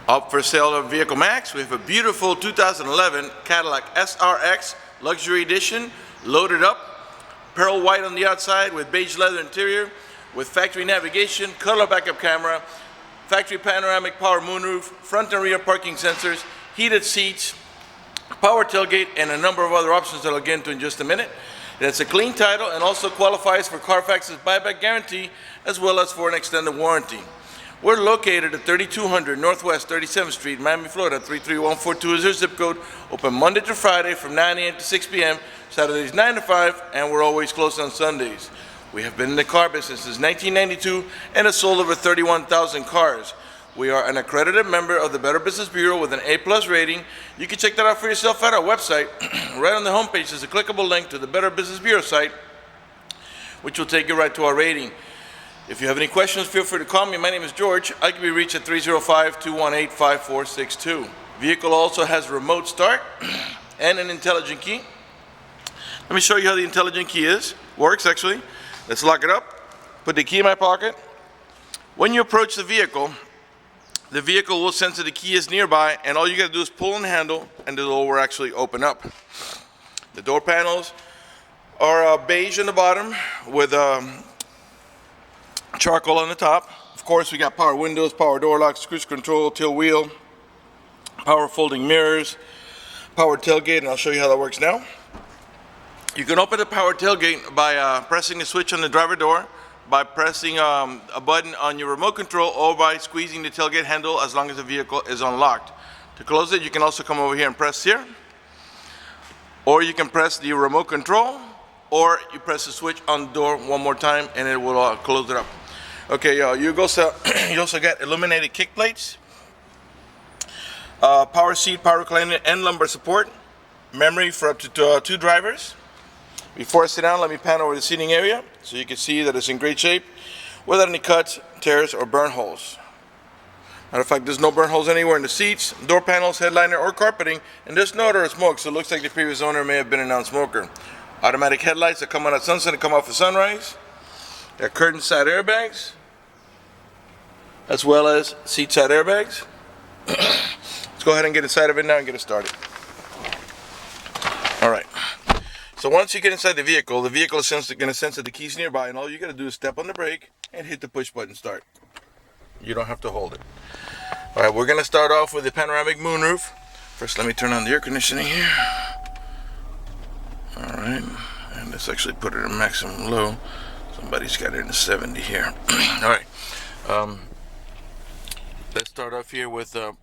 Up for sale at Vehiclemax, we have a beautiful 2011 Cadillac SRX Luxury Edition, loaded up, pearl white on the outside with beige leather interior, with factory navigation, color backup camera, factory panoramic power moonroof, front and rear parking sensors, heated seats, power tailgate, and a number of other options that I'll get into in just a minute. It has a clean title and also qualifies for Carfax's buyback guarantee as well as for an extended warranty. We're located at 3200 Northwest 37th Street, Miami, Florida, 33142 is our zip code. Open Monday to Friday from 9 a.m. to 6 p.m., Saturdays 9 to 5, and we're always closed on Sundays. We have been in the car business since 1992 and have sold over 31,000 cars. We are an accredited member of the Better Business Bureau with an A+ rating. You can check that out for yourself at our website. Right on the homepage is a clickable link to the Better Business Bureau site, which will take you right to our rating. If you have any questions, feel free to call me. My name is George. I can be reached at 305-218-5462. Vehicle also has remote start and an intelligent key. Let me show you how the intelligent key works actually. Let's lock it up. Put the key in my pocket. When you approach the vehicle will sense that the key is nearby, and all you got to do is pull on the handle and the door will actually open up. The door panels are beige on the bottom with charcoal on the top. Of course, we got power windows, power door locks, cruise control, tilt wheel, power folding mirrors, power tailgate, and I'll show you how that works now. You can open the power tailgate by pressing the switch on the driver door, by pressing a button on your remote control, or by squeezing the tailgate handle as long as the vehicle is unlocked. To close it, you can also come over here and press here, or you can press the remote control, or you press the switch on the door one more time and it will close it up. Okay, you also got illuminated kick plates, power seat, power recliner, and lumbar support, memory for up to 2 drivers. Before I sit down, let me pan over the seating area so you can see that it's in great shape without any cuts, tears, or burn holes. Matter of fact, there's no burn holes anywhere in the seats, door panels, headliner, or carpeting, and there's no odor of smoke, so it looks like the previous owner may have been a non-smoker. Automatic headlights that come on at sunset and come off at sunrise. There are curtain side airbags, as well as seat side airbags. Let's go ahead and get inside of it now and get it started. All right. So once you get inside the vehicle is going to sense that the key's nearby, and all you got to do is step on the brake and hit the push button start. You don't have to hold it. All right, we're going to start off with the panoramic moonroof. First, let me turn on the air conditioning here. All right, and let's actually put it in maximum low. Somebody's got it in the 70 here. All right, let's start off here with a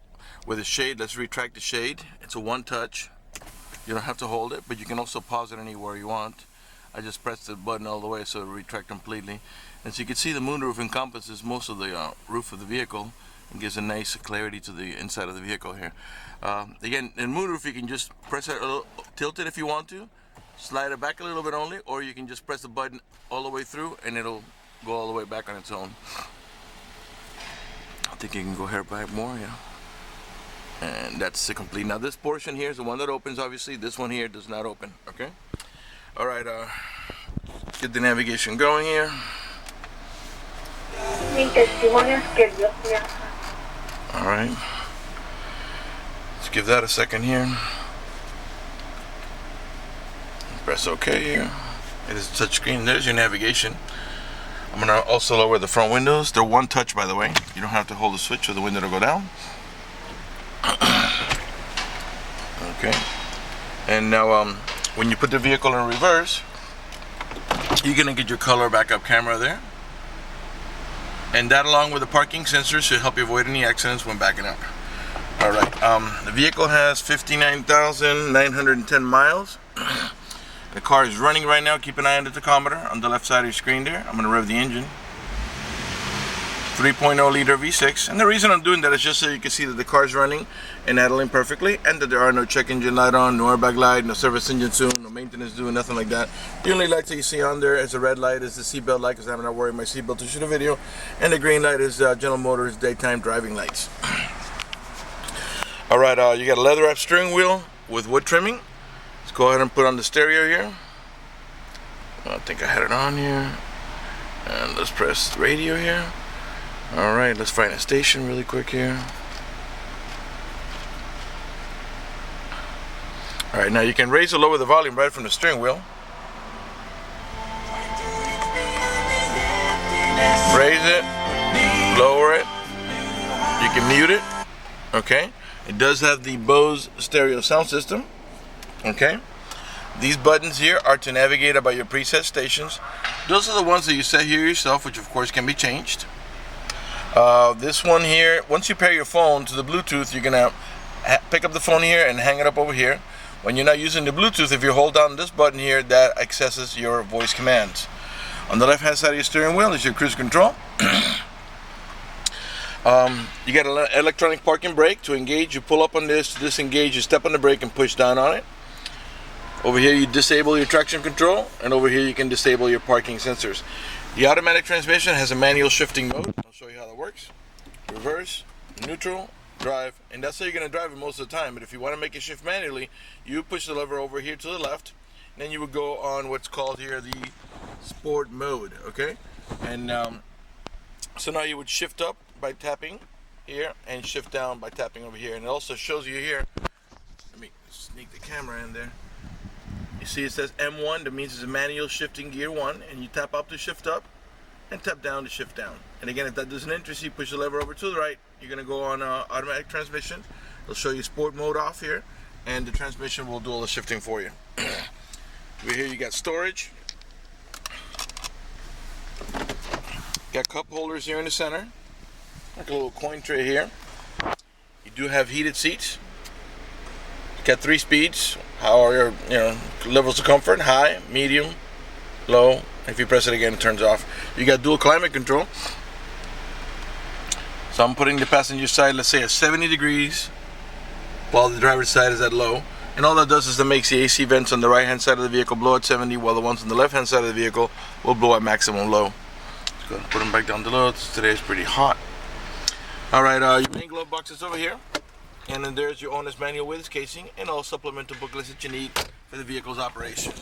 shade. Let's retract the shade. It's a one touch. You don't have to hold it, but you can also pause it anywhere you want. I just pressed the button all the way so it'll retract completely. And so you can see the moonroof encompasses most of the roof of the vehicle and gives a nice clarity to the inside of the vehicle here. Again, in moonroof you can just press it a little, tilt it if you want to, slide it back a little bit only, or you can just press the button all the way through and it'll go all the way back on its own. I think you can go here back more, yeah. And that's the complete. Now this portion here is the one that opens, obviously. This one here does not open, okay? All right, get the navigation going here. All right. Let's give that a second here. Press OK here. It is a touch screen. There's your navigation. I'm gonna also lower the front windows. They're one touch, by the way. You don't have to hold the switch or the window to go down. Okay, and now when you put the vehicle in reverse, you're gonna get your color backup camera there, and that along with the parking sensors should help you avoid any accidents when backing up. All right, the vehicle has 59,910 miles. The car is running right now. Keep an eye on the tachometer on the left side of your screen there. I'm gonna rev the engine. 3.0 liter V6, and the reason I'm doing that is just so you can see that the car's running and idling perfectly, and that there are no check engine light on, no airbag light, no service engine soon, no maintenance due, nothing like that. The only lights that you see on there is the red light is the seatbelt light, because I'm not wearing my seatbelt to shoot a video, and the green light is General Motors daytime driving lights. All right, you got a leather wrap steering wheel with wood trimming. Let's go ahead and put on the stereo here. I think I had it on here, and let's press the radio here. Alright, let's find a station really quick here. All right, now you can raise or lower the volume right from the steering wheel. Raise it, lower it. You can mute it. Okay. It does have the Bose stereo sound system. Okay. These buttons here are to navigate about your preset stations. Those are the ones that you set here yourself, which of course can be changed. This one here, once you pair your phone to the Bluetooth, you're gonna pick up the phone here and hang it up over here. When you're not using the Bluetooth, if you hold down this button here, that accesses your voice commands. On the left hand side of your steering wheel is your cruise control. You got an electronic parking brake. To engage, you pull up on this. To disengage, you step on the brake and push down on it. Over here you disable your traction control, and over here you can disable your parking sensors. The automatic transmission has a manual shifting mode. I'll show you how that works. Reverse, neutral, drive, and that's how you're going to drive it most of the time. But if you want to make it shift manually, you push the lever over here to the left, and then you would go on what's called here the sport mode. Okay, and so now you would shift up by tapping here and shift down by tapping over here, and it also shows you here. Let me sneak the camera in there. You see it says M1, that means it's a manual shifting gear 1, and you tap up to shift up and tap down to shift down. And again, if that doesn't interest you, push the lever over to the right. You're going to go on automatic transmission. It'll show you sport mode off here, and the transmission will do all the shifting for you. Over here you got storage. Got cup holders here in the center, like a little coin tray here. You do have heated seats. Got 3 speeds. How are your levels of comfort? High, medium, low. If you press it again, it turns off. You got dual climate control. So I'm putting the passenger side, let's say, at 70 degrees, while the driver's side is at low. And all that does is it makes the AC vents on the right hand side of the vehicle blow at 70, while the ones on the left hand side of the vehicle will blow at maximum low. Let's go ahead and put them back down to low. Today is pretty hot. All right, your main glove box is over here. And then there's your owner's manual with its casing and all supplemental booklets that you need for the vehicle's operation.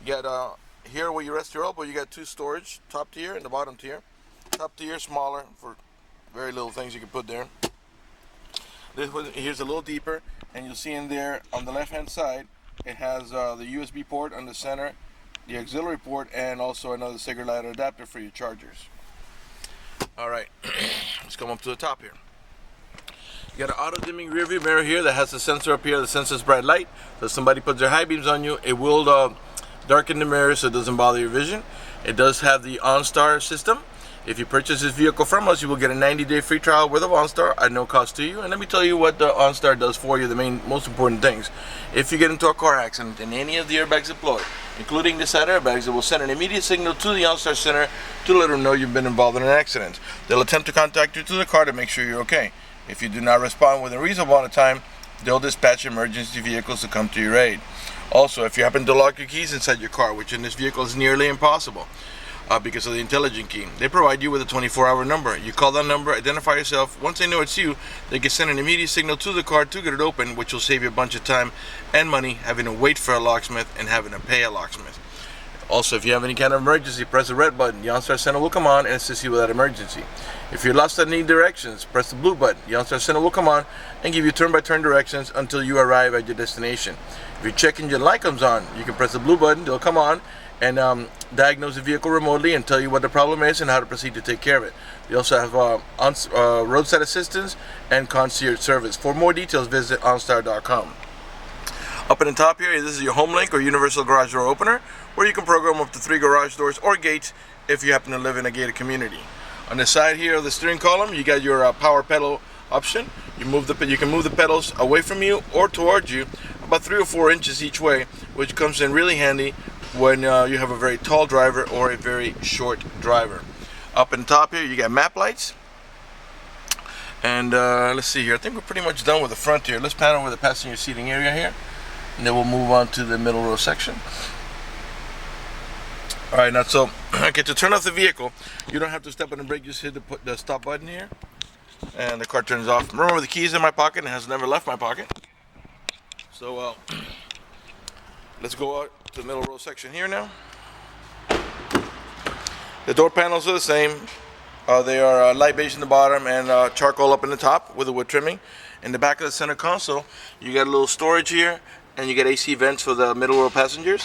You got here where you rest your elbow, you got 2 storage, top tier and the bottom tier. Top tier smaller for very little things you can put there. This one here's a little deeper, and you'll see in there on the left hand side it has the USB port on the center, the auxiliary port, and also another cigarette lighter adapter for your chargers. Alright, let's come up to the top here. You got an auto dimming rear view mirror here that has a sensor up here that senses bright light. So if somebody puts their high beams on you, it will darken the mirror so it doesn't bother your vision. It does have the OnStar system. If you purchase this vehicle from us, you will get a 90-day free trial with OnStar at no cost to you. And let me tell you what the OnStar does for you, the most important things. If you get into a car accident and any of the airbags deploy, including the side airbags, it will send an immediate signal to the OnStar Center to let them know you've been involved in an accident. They'll attempt to contact you to the car to make sure you're okay. If you do not respond within a reasonable amount of time, they'll dispatch emergency vehicles to come to your aid. Also, if you happen to lock your keys inside your car, which in this vehicle is nearly impossible because of the intelligent key, they provide you with a 24-hour number. You call that number, identify yourself. Once they know it's you, they can send an immediate signal to the car to get it open, which will save you a bunch of time and money having to wait for a locksmith and having to pay a locksmith. Also, if you have any kind of emergency, press the red button. The OnStar Center will come on and assist you with that emergency. If you're lost and need directions, press the blue button. The OnStar Center will come on and give you turn-by-turn directions until you arrive at your destination. If your check engine light comes on, you can press the blue button. They'll come on and diagnose the vehicle remotely and tell you what the problem is and how to proceed to take care of it. We also have roadside assistance and concierge service. For more details, visit onstar.com. Up in the top here, this is your home link or universal garage door opener, where you can program up to 3 garage doors or gates if you happen to live in a gated community. On the side here of the steering column, you got your power pedal option. You can move the pedals away from you or towards you about 3 or 4 inches each way, which comes in really handy when you have a very tall driver or a very short driver. Up in top here, you got map lights. And let's see here. I think we're pretty much done with the front here. Let's pan over the passenger seating area here, and then we'll move on to the middle row section. Alright, now so, okay, to turn off the vehicle, you don't have to step on the brake, just hit the stop button here, and the car turns off. Remember, the key's in my pocket and has never left my pocket. So, let's go out to the middle row section here now. The door panels are the same. They are light beige in the bottom and charcoal up in the top with the wood trimming. In the back of the center console, you got a little storage here and you get AC vents for the middle row passengers.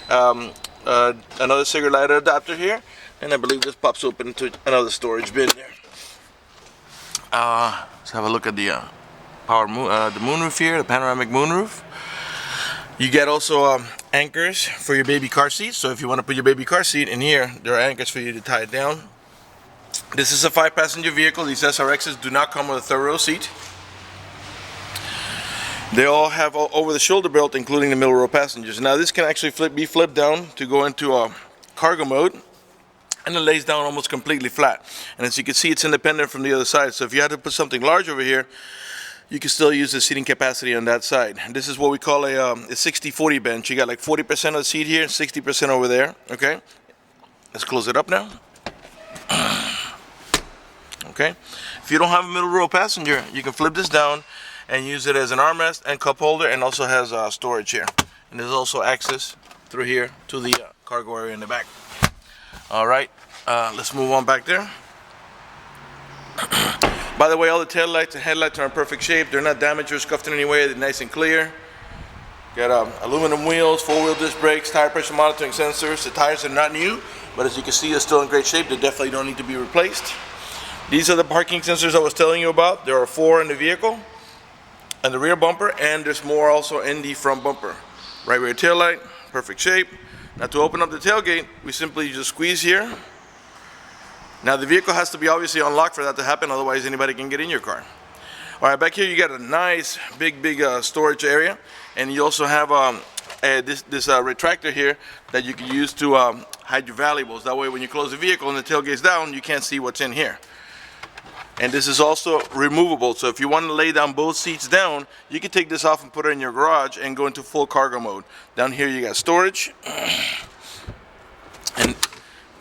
Another cigarette lighter adapter here, and I believe this pops open to another storage bin there. Let's have a look at the the moonroof here, the panoramic moonroof. You get also anchors for your baby car seat. So if you want to put your baby car seat in here, there are anchors for you to tie it down. This is a 5-passenger vehicle. These SRXs do not come with a third row seat. They all have over the shoulder belt, including the middle row passengers. Now this can actually be flipped down to go into cargo mode, and it lays down almost completely flat. And as you can see, it's independent from the other side. So if you had to put something large over here, you can still use the seating capacity on that side. This is what we call a 60-40 bench. You got like 40% of the seat here and 60% over there. Okay, let's close it up now. Okay, if you don't have a middle row passenger, you can flip this down and use it as an armrest and cup holder, and also has storage here. And there's also access through here to the cargo area in the back. All right, let's move on back there. By the way, all the tail lights and headlights are in perfect shape. They're not damaged or scuffed in any way. They're nice and clear. Got aluminum wheels, 4-wheel disc brakes, tire pressure monitoring sensors. The tires are not new, but as you can see, they're still in great shape. They definitely don't need to be replaced. These are the parking sensors I was telling you about. There are 4 in the vehicle, and the rear bumper, and there's more also in the front bumper. Right rear tail light, perfect shape. Now to open up the tailgate, we simply just squeeze here. Now the vehicle has to be obviously unlocked for that to happen, otherwise anybody can get in your car. All right, back here you got a nice big storage area, and you also have this retractor here that you can use to hide your valuables. That way when you close the vehicle and the tailgate's down, you can't see what's in here. And this is also removable, so if you want to lay down both seats down, you can take this off and put it in your garage and go into full cargo mode. Down here you got storage, and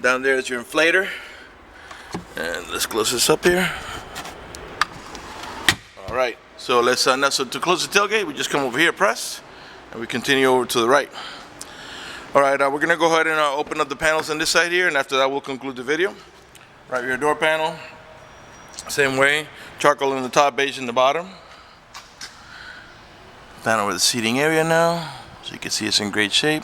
down there is your inflator. And let's close this up here. All right, so let's now, so to close the tailgate, we just come over here, press, and we continue over to the right. All right, we're gonna go ahead and open up the panels on this side here, and after that we'll conclude the video. Right rear door panel, same way, charcoal in the top, beige in the bottom. Panel with the seating area now, so you can see it's in great shape.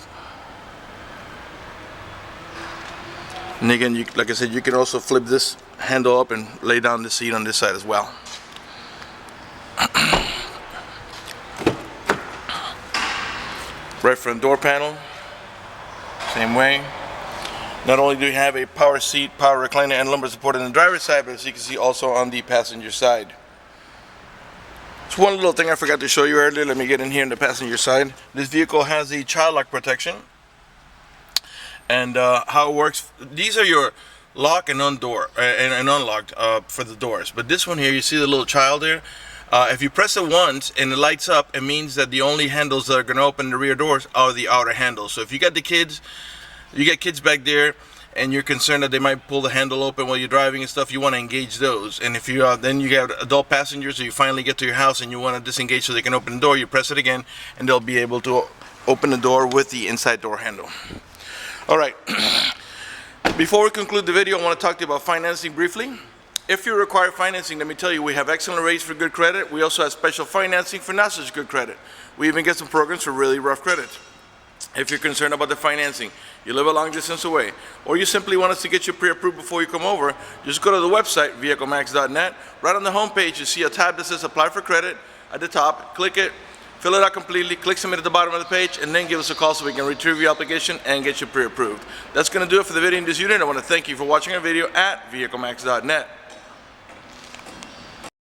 And again, like I said, you can also flip this handle up and lay down the seat on this side as well. Right front door panel, same way. Not only do you have a power seat, power recliner, and lumbar support on the driver's side, but as you can see also on the passenger side. It's one little thing I forgot to show you earlier. Let me get in here on the passenger side. This vehicle has a child lock protection. And how it works, these are your lock and unlocked for the doors. But this one here, you see the little child there? If you press it once and it lights up, it means that the only handles that are going to open the rear doors are the outer handles. So if you got the kids, you got kids back there, and you're concerned that they might pull the handle open while you're driving and stuff, you want to engage those. And if you then you got adult passengers, or you finally get to your house and you want to disengage so they can open the door, you press it again, and they'll be able to open the door with the inside door handle. All right, before we conclude the video, I want to talk to you about financing briefly. If you require financing, let me tell you, we have excellent rates for good credit. We also have special financing for not such good credit. We even get some programs for really rough credit. If you're concerned about the financing, you live a long distance away, or you simply want us to get you pre-approved before you come over, just go to the website, vehiclemax.net. Right on the home page, you see a tab that says Apply for Credit at the top. Click it. Fill it out completely, click submit at the bottom of the page, and then give us a call so we can retrieve your application and get you pre-approved. That's going to do it for the video in this unit. I want to thank you for watching our video at vehiclemax.net.